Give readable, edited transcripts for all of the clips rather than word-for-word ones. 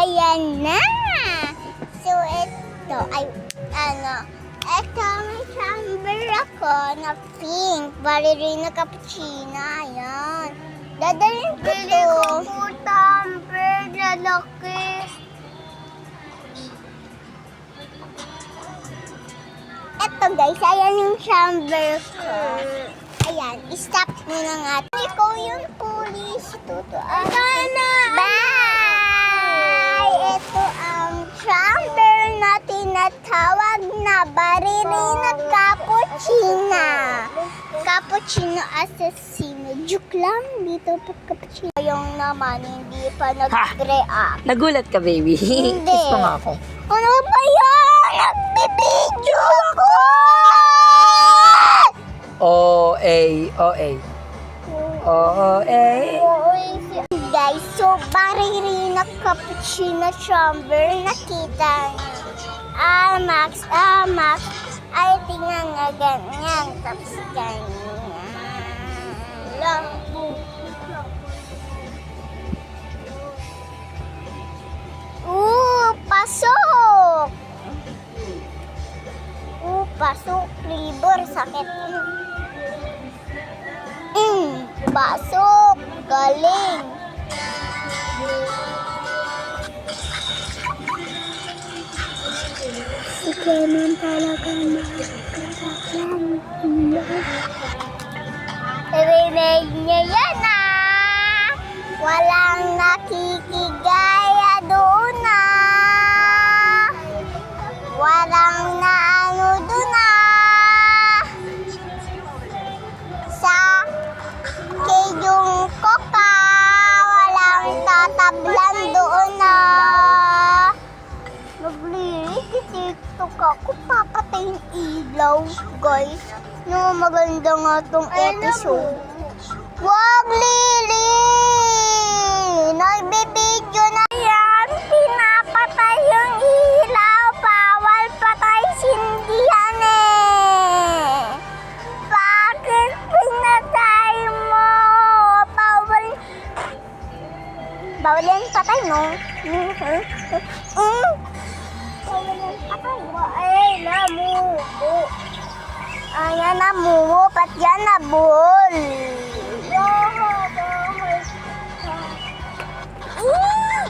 ayan na. So, ito ay, ito may chamber ako na pink. Ballerina cappuccino. Ayan. Dadalhin ko to. Pili ko po tumbler na laki. Ito guys, ayan yung chamber ko. Ayan, stop mo na nga. Ikaw yung police. Tutuan. Bye! Ito ang chamber na tinatawag na Ballerina Cappuccino. Cappuccino assassino. Joke lang, dito pa cappuccino. Yung naman, hindi pa nag-react. Nagulat ka, baby. Hindi. Kiss mo nga ako. Ano ba yan? Nagbibidyo ako! Guys, so Ballerina Cappuccino chamber, nakita niyo. Max. Ay, tingnan nga ganyan. Tapos ganyan. Lang. Pasok! Pasok. Flavor, sakit. Pasok. Galing. Si Clement talaga makakasakyan. Rinig niya yan Walang nakikigaya doon Walang naano doon Sa kayong koka, walang tatablan doon Naglirik, TikTok ako, papatayin ilaw, guys. No, maganda nga tong episode. Wag, Lily! Nagbibidyo na yan. Pinapatay yung ilaw. Bawal patay sindihan Bakit pinatay mo? Bawal yan patay, no? Bawal yan patay. Ay, namubo. Ayan, namubo. Pat yan, nabul.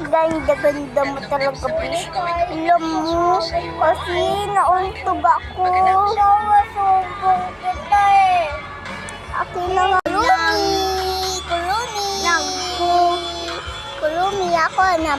Ganda-ganda mo talaga, please. Alam mo, kasi nauntog ako. Nawasubong kita Akin na nga. Kulumi ako na